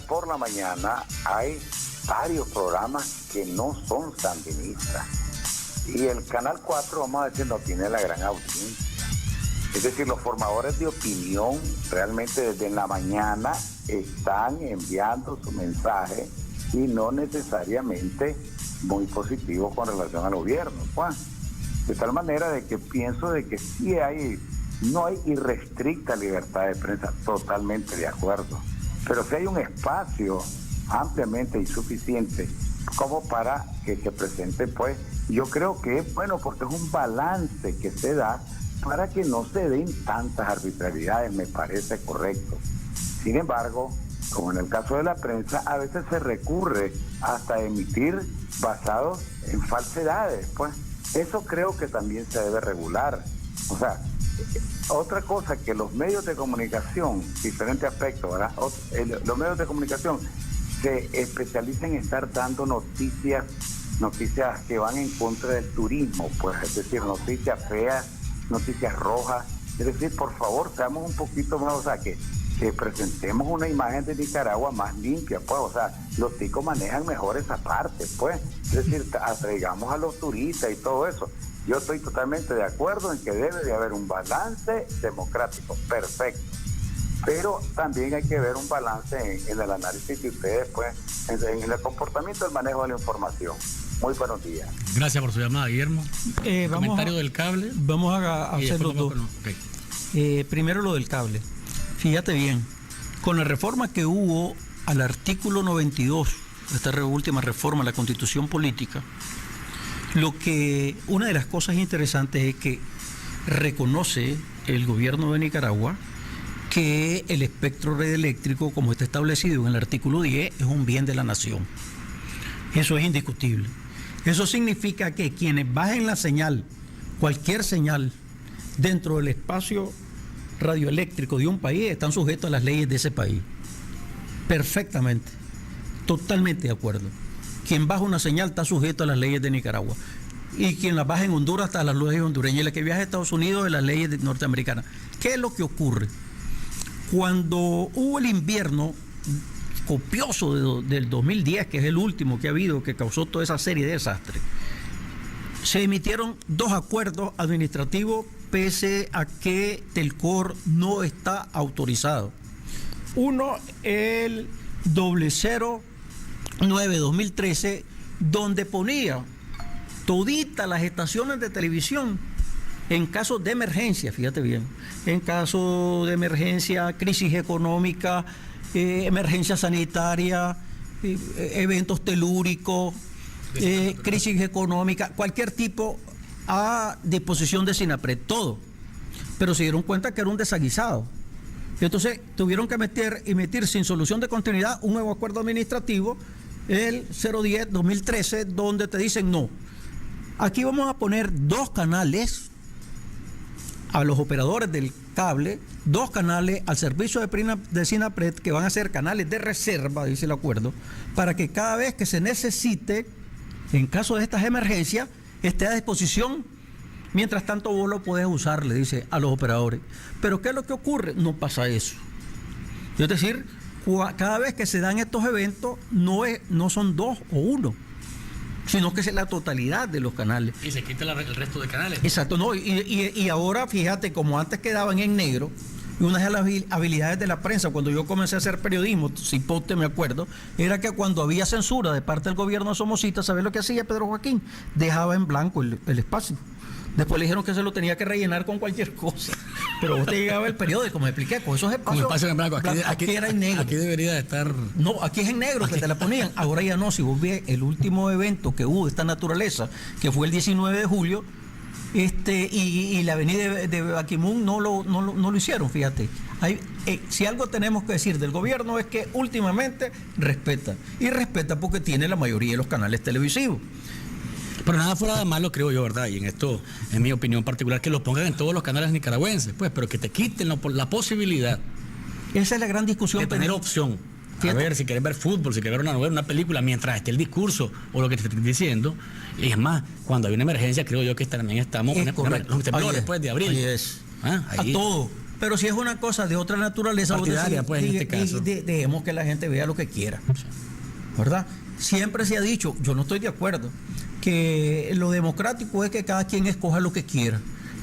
por la mañana, hay varios programas que no son sandinistas. Y el Canal 4, vamos a decir, no tiene la gran audiencia. Es decir, los formadores de opinión realmente desde la mañana están enviando su mensaje y no necesariamente muy positivo con relación al gobierno, pues. De tal manera de que pienso de que sí no hay irrestricta libertad de prensa, totalmente de acuerdo, pero sí hay un espacio ampliamente insuficiente como para que se presente, pues, yo creo que es bueno porque es un balance que se da para que no se den tantas arbitrariedades, me parece correcto. Sin embargo, como en el caso de la prensa, a veces se recurre hasta emitir basados en falsedades, pues. Eso creo que también se debe regular. O sea, otra cosa que los medios de comunicación, diferente aspecto, ¿verdad? Los medios de comunicación se especializan en estar dando noticias que van en contra del turismo, pues, es decir, noticias feas, noticias rojas. Es decir, por favor, seamos un poquito más, o sea, que presentemos una imagen de Nicaragua más limpia, pues, o sea, los ticos manejan mejor esa parte, pues, es decir, atraigamos a los turistas y todo eso. Yo estoy totalmente de acuerdo en que debe de haber un balance democrático, perfecto, pero también hay que ver un balance en el análisis de ustedes, pues, en el comportamiento del manejo de la información. Muy buenos días. Gracias por su llamada, Guillermo. Comentario del cable. Vamos a hacer los dos. Okay. Primero lo del cable. Fíjate bien, con la reforma que hubo al artículo 92, esta última reforma a la Constitución Política, una de las cosas interesantes es que reconoce el gobierno de Nicaragua que el espectro radioeléctrico, como está establecido en el artículo 10, es un bien de la nación. Eso es indiscutible. Eso significa que quienes bajen la señal, cualquier señal, dentro del espacio radioeléctrico de un país, están sujetos a las leyes de ese país. Perfectamente. Totalmente de acuerdo. Quien baja una señal está sujeto a las leyes de Nicaragua. Y quien la baja en Honduras está a las leyes hondureñas. Y la que viaja a Estados Unidos de las leyes norteamericanas. ¿Qué es lo que ocurre? Cuando hubo el invierno copioso del 2010, que es el último que ha habido, que causó toda esa serie de desastres, se emitieron 2 acuerdos administrativos pese a que Telcor no está autorizado. Uno, el 009-2013, donde ponía toditas las estaciones de televisión en casos de emergencia, fíjate bien, en caso de emergencia, crisis económica, emergencia sanitaria, eventos telúricos, crisis económica, cualquier tipo, a disposición de SINAPRED, todo. Pero se dieron cuenta que era un desaguisado. Entonces tuvieron que emitir sin solución de continuidad un nuevo acuerdo administrativo, el 010-2013, donde te dicen no. Aquí vamos a poner 2 canales a los operadores del cable, 2 canales al servicio de SINAPRED, que van a ser canales de reserva, dice el acuerdo, para que cada vez que se necesite, en caso de estas emergencias, esté a disposición. Mientras tanto vos lo podés usar, le dice a los operadores. Pero ¿qué es lo que ocurre? No pasa eso. Es decir, cada vez que se dan estos eventos, no son 2 o 1, sino que es la totalidad de los canales. Y se quita el resto de canales. Exacto, no, y ahora fíjate, como antes quedaban en negro, y una de las habilidades de la prensa, cuando yo comencé a hacer periodismo, cipote me acuerdo, era que cuando había censura de parte del gobierno de Somocita, ¿sabes lo que hacía Pedro Joaquín? Dejaba en blanco el espacio. Después le dijeron que se lo tenía que rellenar con cualquier cosa. Pero vos te llegaba el periódico, me expliqué, con esos espacios. Con espacio en blanco, aquí era en negro. Aquí debería de estar. No, aquí es en negro que te la ponían. Ahora ya no. Si vos ves el último evento que hubo de esta naturaleza, que fue el 19 de julio, y la avenida de Baquimún no lo hicieron, fíjate. Si algo tenemos que decir del gobierno es que últimamente respeta. Y respeta porque tiene la mayoría de los canales televisivos. Pero nada fuera de malo, creo yo, ¿verdad? Y en esto, en mi opinión particular, que lo pongan en todos los canales nicaragüenses, pues, pero que te quiten la posibilidad. Esa es la gran discusión. De tener opción. A ver, si quieres ver fútbol, si quieres ver una novela, una película, mientras esté el discurso o lo que te estoy diciendo. Y es más, cuando hay una emergencia, creo yo que también estamos los temblores después de abril. Ahí es. Ahí. A todo. Pero si es una cosa de otra naturaleza, partidaria, pues, en este caso. Dejemos que la gente vea lo que quiera. ¿Verdad? Siempre se ha dicho, yo no estoy de acuerdo, que lo democrático es que cada quien escoja lo que quiera.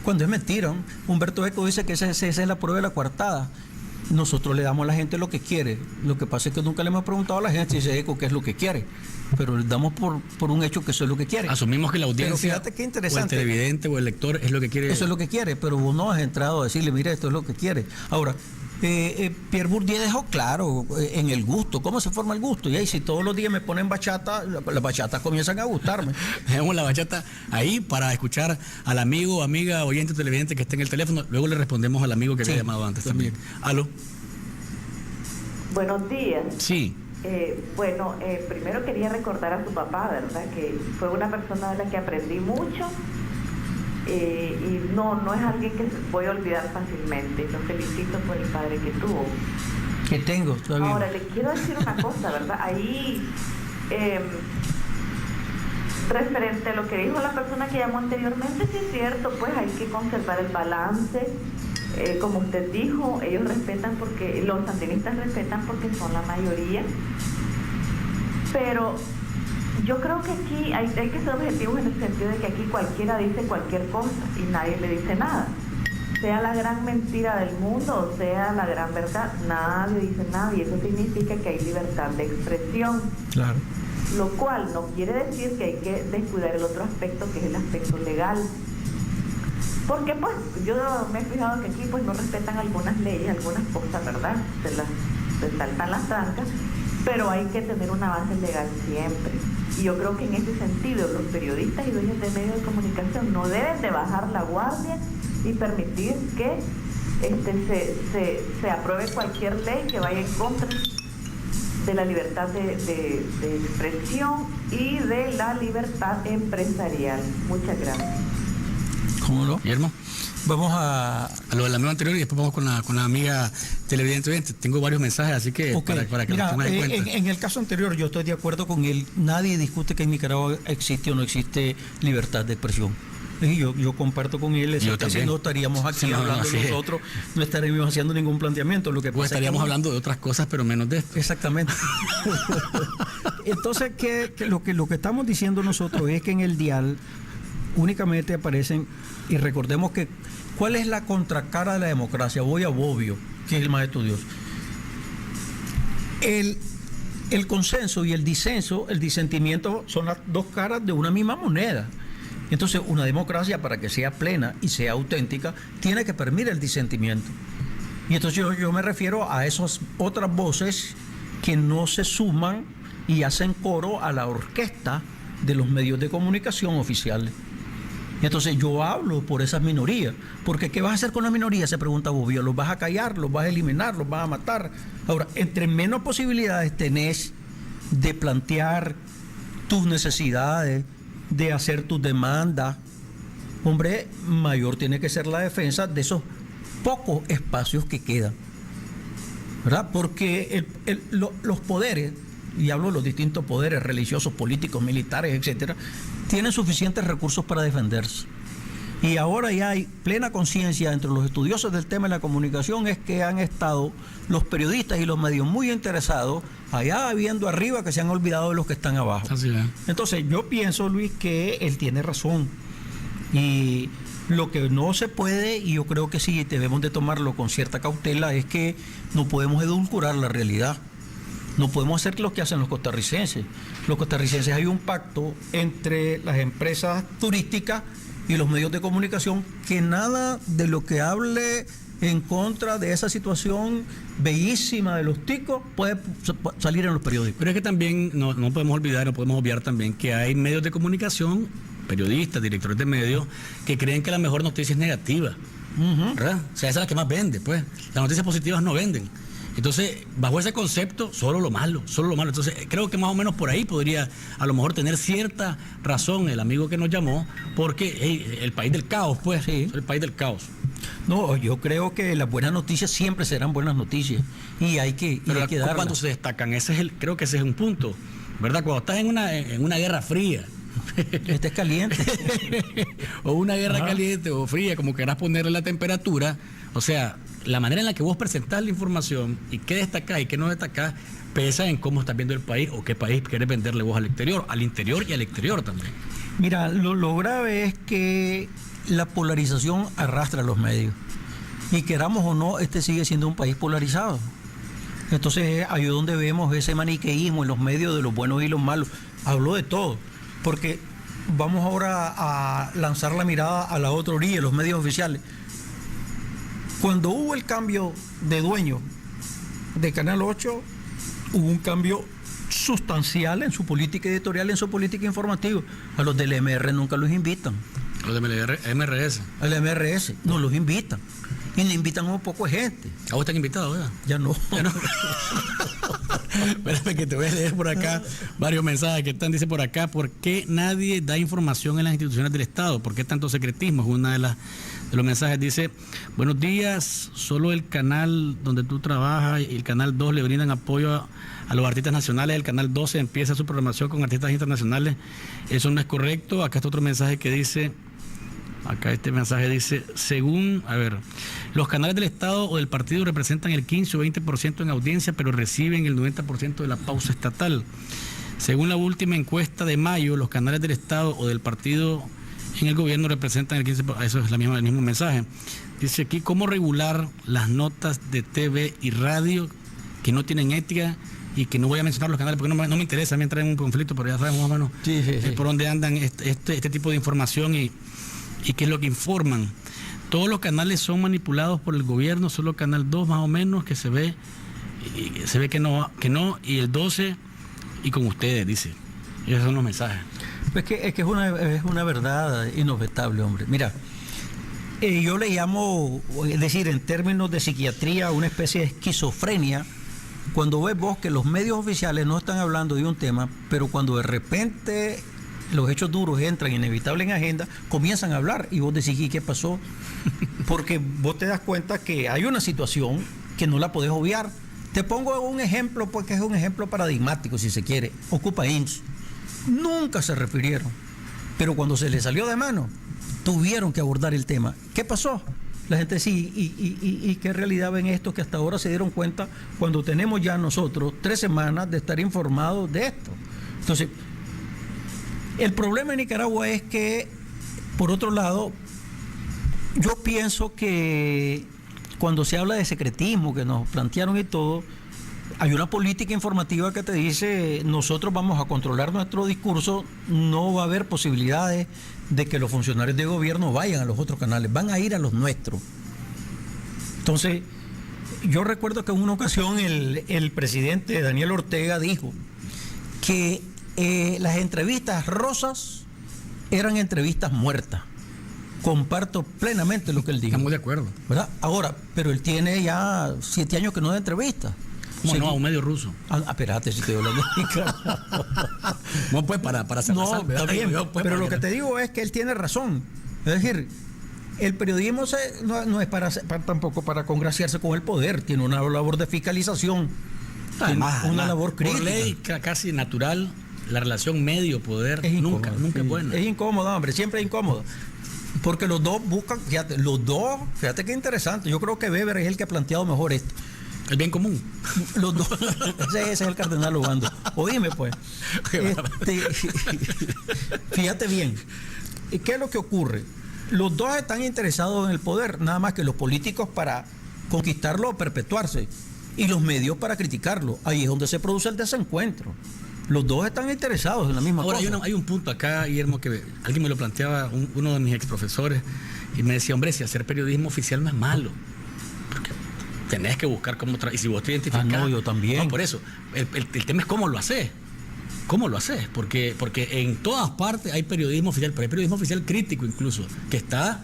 cuando es mentira. Humberto Eco dice que esa es la prueba de la coartada. Nosotros le damos a la gente lo que quiere. Lo que pasa es que nunca le hemos preguntado a la gente, dice Eco, qué es lo que quiere. Pero le damos por un hecho que eso es lo que quiere. Asumimos que la audiencia, pero fíjate qué interesante, o el televidente o el lector es lo que quiere. Eso es lo que quiere, pero vos no has entrado a decirle, mira, esto es lo que quiere. Ahora, Pierre Bourdieu dejó claro en el gusto, cómo se forma el gusto. Y ahí si todos los días me ponen bachata, las bachatas comienzan a gustarme. Dejemos la bachata ahí para escuchar al amigo, amiga, oyente televidente que está en el teléfono. Luego le respondemos al amigo que había llamado antes también. ¿Aló? Buenos días. Sí. Primero quería recordar a su papá, ¿verdad? Que fue una persona de la que aprendí mucho. Y no es alguien que voy a olvidar fácilmente. Lo felicito por el padre que tuvo. Que tengo todavía. Ahora, le quiero decir una cosa, ¿verdad? Ahí, referente a lo que dijo la persona que llamó anteriormente, sí es cierto, pues hay que conservar el balance. Como usted dijo, ellos respetan porque, los sandinistas respetan porque son la mayoría. Pero yo creo que aquí hay que ser objetivos en el sentido de que aquí cualquiera dice cualquier cosa y nadie le dice nada. Sea la gran mentira del mundo o sea la gran verdad, nadie dice nada y eso significa que hay libertad de expresión. Claro. Lo cual no quiere decir que hay que descuidar el otro aspecto, que es el aspecto legal. Porque pues yo me he fijado que aquí pues no respetan algunas leyes, algunas cosas, ¿verdad? Se saltan las trancas, pero hay que tener una base legal siempre. Y yo creo que en ese sentido los periodistas y dueños de medios de comunicación no deben de bajar la guardia y permitir que se apruebe cualquier ley que vaya en contra de la libertad de expresión y de la libertad empresarial. Muchas gracias. ¿Cómo no? Guillermo. Vamos a lo del amigo anterior y después vamos con la amiga televidente. Tengo varios mensajes, así que para que los tengan en cuenta. En el caso anterior yo estoy de acuerdo con él. Nadie discute que en Nicaragua existe o no existe libertad de expresión. Y yo comparto con él, si no estaríamos aquí hablando nosotros, no estaríamos haciendo ningún planteamiento. Lo que pasa estaríamos hablando de otras cosas, pero menos de esto. Exactamente. Entonces, lo que estamos diciendo nosotros es que en el dial únicamente aparecen, y recordemos que ¿cuál es la contracara de la democracia? Voy a Bobbio, que es el más estudioso. El consenso y el disenso, el disentimiento son las dos caras de una misma moneda. Entonces, una democracia, para que sea plena y sea auténtica, tiene que permitir el disentimiento. Y entonces yo me refiero a esas otras voces que no se suman y hacen coro a la orquesta de los medios de comunicación oficiales. Entonces yo hablo por esas minorías, porque ¿qué vas a hacer con las minorías? Se pregunta Bobbio. ¿Los vas a callar? ¿Los vas a eliminar? ¿Los vas a matar? Ahora, entre menos posibilidades tenés de plantear tus necesidades, de hacer tus demandas, hombre, mayor tiene que ser la defensa de esos pocos espacios que quedan, ¿verdad? Porque los poderes, y hablo de los distintos poderes religiosos, políticos, militares, etcétera, tienen suficientes recursos para defenderse. Y ahora ya hay plena conciencia entre los estudiosos del tema de la comunicación, es que han estado los periodistas y los medios muy interesados allá viendo arriba, que se han olvidado de los que están abajo. Así es. Entonces yo pienso, Luis, que él tiene razón. Y lo que no se puede, y yo creo que sí debemos de tomarlo con cierta cautela, es que no podemos edulcorar la realidad. No podemos hacer lo que hacen los costarricenses. Los costarricenses, hay un pacto entre las empresas turísticas y los medios de comunicación, que nada de lo que hable en contra de esa situación bellísima de los ticos puede salir en los periódicos. Pero es que también no podemos olvidar, no podemos obviar también que hay medios de comunicación, periodistas, directores de medios, que creen que la mejor noticia es negativa. ¿Verdad? O sea, esa es la que más vende, pues. Las noticias positivas no venden. Entonces, bajo ese concepto, solo lo malo. Entonces, creo que más o menos por ahí podría a lo mejor tener cierta razón el amigo que nos llamó, porque el país del caos, pues, sí. El país del caos. No, yo creo que las buenas noticias siempre serán buenas noticias y hay que darlas. Cuando se destacan, creo que ese es un punto, ¿verdad? Cuando estás en una guerra fría. Este es caliente. O una guerra caliente o fría, como querás ponerle la temperatura. O sea, la manera en la que vos presentás la información y qué destacás y qué no destacás pesa en cómo estás viendo el país o qué país querés venderle vos al interior y al exterior también. Mira, lo grave es que la polarización arrastra a los medios. Y queramos o no, este sigue siendo un país polarizado. Entonces ahí es donde vemos ese maniqueísmo en los medios de los buenos y los malos. Hablo de todo, porque vamos ahora a lanzar la mirada a la otra orilla, los medios oficiales. Cuando hubo el cambio de dueño de Canal 8, hubo un cambio sustancial en su política editorial, en su política informativa. A los del MR nunca los invitan. Los del MRS. Al MRS no los invitan. Y le invitan a un poco de gente. ¿A vos están invitados, verdad? Ya no. Ya no. Espérame que te voy a leer por acá varios mensajes que están. Dice por acá, ¿por qué nadie da información en las instituciones del Estado? ¿Por qué tanto secretismo? Es una de los mensajes. Dice, buenos días, solo el canal donde tú trabajas y el canal 2 le brindan apoyo a los artistas nacionales. El canal 12 empieza su programación con artistas internacionales. Eso no es correcto. Acá está otro mensaje que dice... Acá este mensaje dice, según, los canales del Estado o del partido representan el 15 o 20% en audiencia, pero reciben el 90% de la pausa estatal. Según la última encuesta de mayo, los canales del Estado o del partido en el gobierno representan el 15%. Eso es el mismo mensaje. Dice aquí, ¿cómo regular las notas de TV y radio que no tienen ética? Y que no voy a mencionar los canales porque no me interesa a mí entrar en un conflicto, pero ya sabemos más o menos por dónde andan este tipo de información y qué es lo que informan. Todos los canales son manipulados por el gobierno, solo Canal 2 más o menos que se ve que no, y el 12 y con ustedes, dice. Esos son los mensajes. Es que es una verdad inobjetable, hombre. Mira, yo le llamo, es decir, en términos de psiquiatría, una especie de esquizofrenia, cuando ves vos que los medios oficiales no están hablando de un tema, pero cuando de repente los hechos duros entran inevitable en agenda, comienzan a hablar y vos decís, ¿y qué pasó? Porque vos te das cuenta que hay una situación que no la podés obviar. Te pongo un ejemplo, porque es un ejemplo paradigmático, si se quiere. Ocupa INS. Nunca se refirieron, pero cuando se les salió de mano, tuvieron que abordar el tema. ¿Qué pasó? La gente sí, y qué realidad ven esto, que hasta ahora se dieron cuenta cuando tenemos ya nosotros 3 semanas de estar informados de esto. Entonces, el problema en Nicaragua es que, por otro lado, yo pienso que cuando se habla de secretismo, que nos plantearon y todo, hay una política informativa que te dice, nosotros vamos a controlar nuestro discurso, no va a haber posibilidades de que los funcionarios de gobierno vayan a los otros canales, van a ir a los nuestros. Entonces, yo recuerdo que en una ocasión el presidente Daniel Ortega dijo que las entrevistas rosas eran entrevistas muertas. Comparto plenamente lo que él dijo. Estamos de acuerdo. ¿Verdad? Ahora, pero él tiene ya 7 años que no da entrevistas. No, a un medio ruso. Espérate, si estoy hablando mexicano. No, pues para hacer no, está bien, pero lo que te digo es que él tiene razón. Es decir, el periodismo no es tampoco para congraciarse con el poder, tiene una labor de fiscalización, una labor crítica. Por ley casi natural, la relación medio-poder nunca es buena. Es incómoda, hombre, siempre es incómodo. Porque los dos buscan, fíjate qué interesante, yo creo que Weber es el que ha planteado mejor esto. El bien común. Los dos, ese es el cardenal Obando. Oíme pues. Fíjate bien. ¿Qué es lo que ocurre? Los dos están interesados en el poder, nada más que los políticos para conquistarlo o perpetuarse, y los medios para criticarlo. Ahí es donde se produce el desencuentro. Los dos están interesados en la misma cosa. Ahora hay un punto acá, Guillermo, que alguien me lo planteaba, uno de mis ex profesores, y me decía, hombre, si hacer periodismo oficial no es malo. Porque tenés que buscar cómo... y si vos te identificás... no, yo también. No, por eso. El tema es cómo lo haces. ¿Cómo lo haces? Porque en todas partes hay periodismo oficial, pero hay periodismo oficial crítico incluso, que está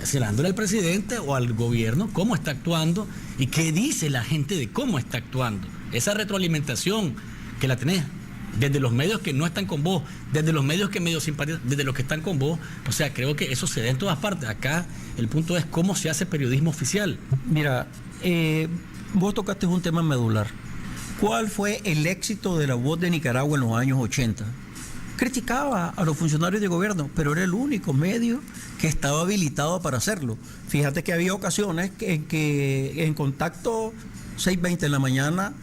celándole al presidente o al gobierno cómo está actuando y qué dice la gente de cómo está actuando. Esa retroalimentación que la tenés desde los medios que no están con vos, desde los medios que medio simpatizan, desde los que están con vos. O sea, creo que eso se da en todas partes. Acá el punto es cómo se hace periodismo oficial. Mira, vos tocaste un tema medular. ¿Cuál fue el éxito de La Voz de Nicaragua en los años 80? Criticaba a los funcionarios de gobierno, pero era el único medio que estaba habilitado para hacerlo. Fíjate que había ocasiones en que en Contacto 6:20 en la mañana,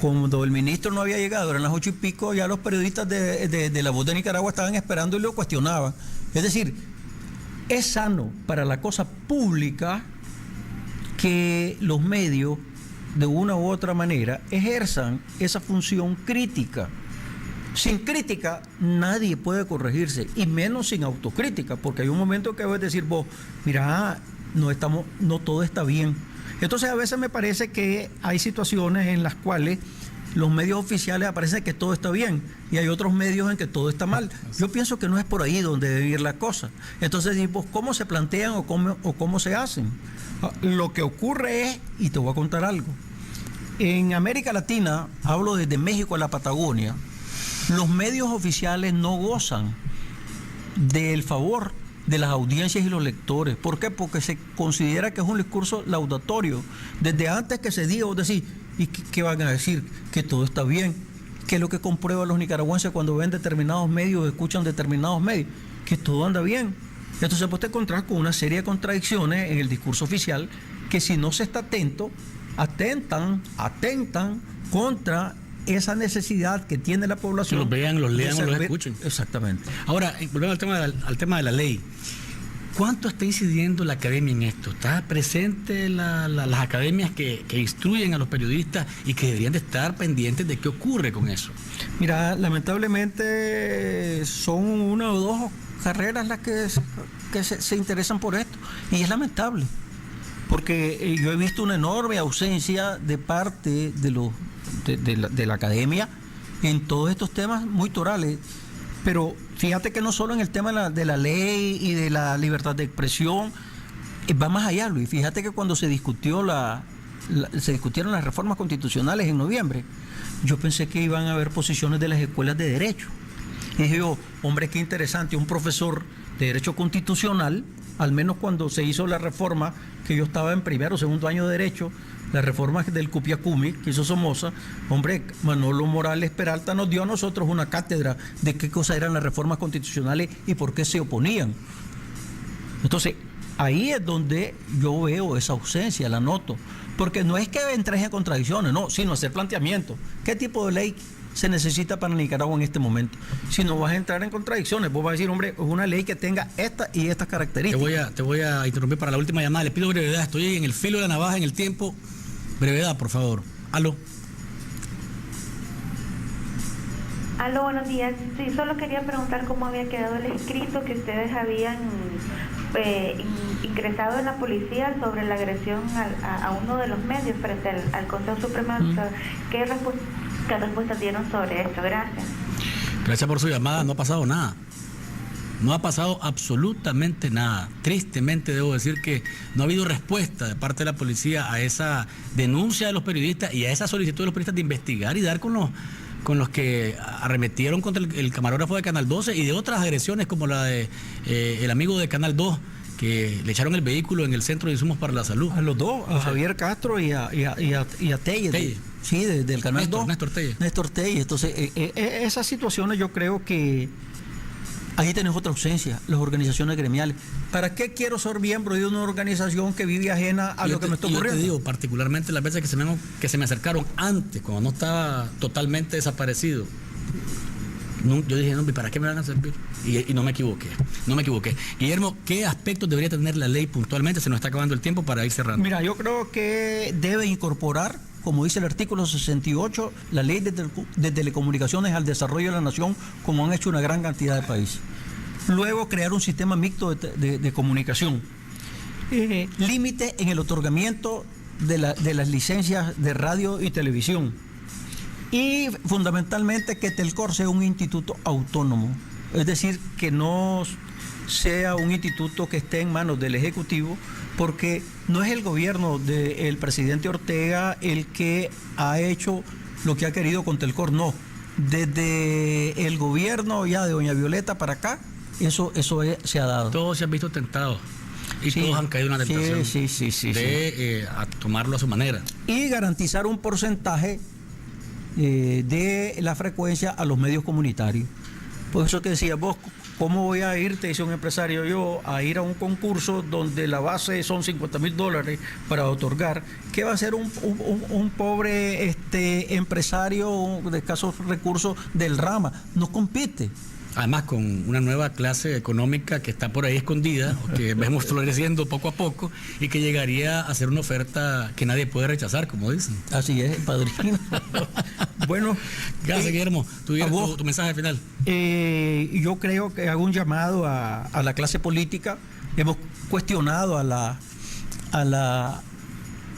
cuando el ministro no había llegado, eran las 8 y pico, ya los periodistas de La Voz de Nicaragua estaban esperando y lo cuestionaban. Es decir, es sano para la cosa pública que los medios, de una u otra manera, ejerzan esa función crítica. Sin crítica nadie puede corregirse, y menos sin autocrítica, porque hay un momento que debes decir vos, mira, no todo está bien. Entonces a veces me parece que hay situaciones en las cuales los medios oficiales aparecen que todo está bien y hay otros medios en que todo está mal. Yo pienso que no es por ahí donde debe ir la cosa. Entonces, ¿cómo se plantean o cómo se hacen? Lo que ocurre es, y te voy a contar algo, en América Latina, hablo desde México a la Patagonia, los medios oficiales no gozan del favor de las audiencias y los lectores. ¿Por qué? Porque se considera que es un discurso laudatorio. Desde antes que se diga, vos decís, ¿y qué van a decir? Que todo está bien. ¿Qué es lo que comprueban los nicaragüenses cuando ven determinados medios, escuchan determinados medios? Que todo anda bien. Entonces pues te encontrás con una serie de contradicciones en el discurso oficial que, si no se está atento, atentan contra esa necesidad que tiene la población. Que los vean, los lean o los escuchen. Exactamente. Ahora, volvemos al tema de la ley. ¿Cuánto está incidiendo la academia en esto? ¿Está presente las academias que instruyen a los periodistas y que deberían de estar pendientes de qué ocurre con eso? Mira, lamentablemente son una o dos carreras las que se interesan por esto, y es lamentable, porque yo he visto una enorme ausencia de parte de la academia en todos estos temas muy torales. Pero fíjate que no solo en el tema de la ley y de la libertad de expresión, va más allá, Luis. Fíjate que cuando se discutieron las reformas constitucionales en noviembre, yo pensé que iban a haber posiciones de las escuelas de derecho. Y dije yo, hombre, qué interesante, un profesor de derecho constitucional, al menos cuando se hizo la reforma, que yo estaba en primero o segundo año de derecho, la reforma del Cupiacumi que hizo Somoza, hombre, Manolo Morales Peralta nos dio a nosotros una cátedra de qué cosas eran las reformas constitucionales y por qué se oponían. Entonces, ahí es donde yo veo esa ausencia, la noto, porque no es que entres en contradicciones, no, sino hacer planteamientos. ¿Qué tipo de ley se necesita para Nicaragua en este momento? Si no vas a entrar en contradicciones, vos vas a decir, hombre, es una ley que tenga esta y estas características. Te voy a interrumpir para la última llamada. Le pido brevedad, estoy en el filo de la navaja en el tiempo. Brevedad, por favor. Aló. Aló, buenos días. Sí, solo quería preguntar cómo había quedado el escrito que ustedes habían ingresado en la policía sobre la agresión a uno de los medios frente al Consejo Supremo. ¿Qué respuesta dieron sobre esto? Gracias. Gracias por su llamada. No ha pasado nada. No ha pasado absolutamente nada. Tristemente debo decir que no ha habido respuesta de parte de la policía a esa denuncia de los periodistas y a esa solicitud de los periodistas de investigar y dar con los que arremetieron contra el camarógrafo de Canal 12 y de otras agresiones como la de el amigo de Canal 2, que le echaron el vehículo en el Centro de Insumos para la Salud. A los dos, a Javier Castro y a Telle. Sí, del Canal 2. Néstor Telle. Entonces, esas situaciones yo creo que ahí tenés otra ausencia, las organizaciones gremiales. ¿Para qué quiero ser miembro de una organización que vive ajena a lo que me está ocurriendo? Yo te digo, particularmente las veces que se me acercaron antes, cuando no estaba totalmente desaparecido, yo dije, no, ¿para qué me van a servir? Y no me equivoqué. Guillermo, ¿qué aspectos debería tener la ley puntualmente? Se nos está acabando el tiempo para ir cerrando. Mira, yo creo que debe incorporar, como dice el artículo 68, la ley de telecomunicaciones al desarrollo de la nación, como han hecho una gran cantidad de países. Luego, crear un sistema mixto de comunicación. Límite en el otorgamiento de las licencias de radio y televisión. Y fundamentalmente que Telcor sea un instituto autónomo. Es decir, que no sea un instituto que esté en manos del Ejecutivo, porque no es el gobierno del presidente Ortega el que ha hecho lo que ha querido con Telcor, no. Desde el gobierno ya de doña Violeta para acá, eso se ha dado. Todos se han visto tentados y todos han caído en una tentación de tomarlo a su manera. Y garantizar un porcentaje de la frecuencia a los medios comunitarios. Por eso que decía vos, ¿cómo voy a ir, te dice un empresario yo, a ir a un concurso donde la base son $50,000 para otorgar? ¿Qué va a hacer un pobre empresario de escasos recursos del Rama? No compite. además con una nueva clase económica que está por ahí escondida, que vemos floreciendo poco a poco y que llegaría a ser una oferta que nadie puede rechazar, como dicen. Así es, padrino. Bueno, gracias, Guillermo. Tu mensaje final. Yo creo que hago un llamado a la clase política. Hemos cuestionado a la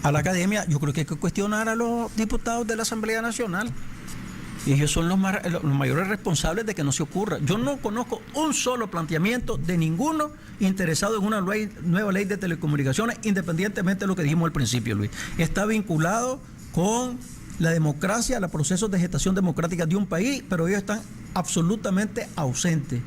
academia. Yo creo que hay que cuestionar a los diputados de la Asamblea Nacional. Ellos son los mayores responsables de que no se ocurra. Yo no conozco un solo planteamiento de ninguno interesado en una nueva ley de telecomunicaciones, independientemente de lo que dijimos al principio, Luis. Está vinculado con la democracia, los procesos de gestación democrática de un país, pero ellos están absolutamente ausentes.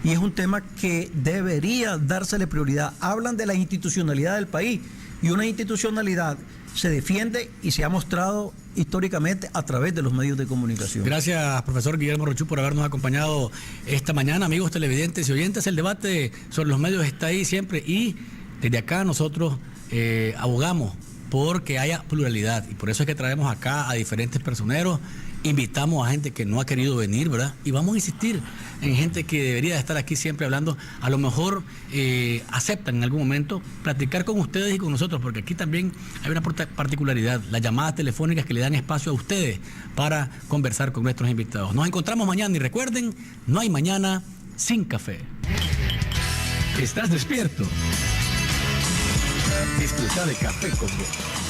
Y es un tema que debería dársele prioridad. Hablan de la institucionalidad del país, y una institucionalidad se defiende y se ha mostrado históricamente a través de los medios de comunicación. Gracias, profesor Guillermo Rochú, por habernos acompañado esta mañana. Amigos televidentes y oyentes, el debate sobre los medios está ahí siempre, y desde acá nosotros abogamos porque haya pluralidad, y por eso es que traemos acá a diferentes personeros, invitamos a gente que no ha querido venir, ¿verdad? Y vamos a insistir en gente que debería estar aquí siempre hablando. A lo mejor aceptan en algún momento platicar con ustedes y con nosotros, porque aquí también hay una particularidad, las llamadas telefónicas que le dan espacio a ustedes para conversar con nuestros invitados. Nos encontramos mañana, y recuerden, no hay mañana sin café. ¿Estás despierto? Disfruta de Café con Vos.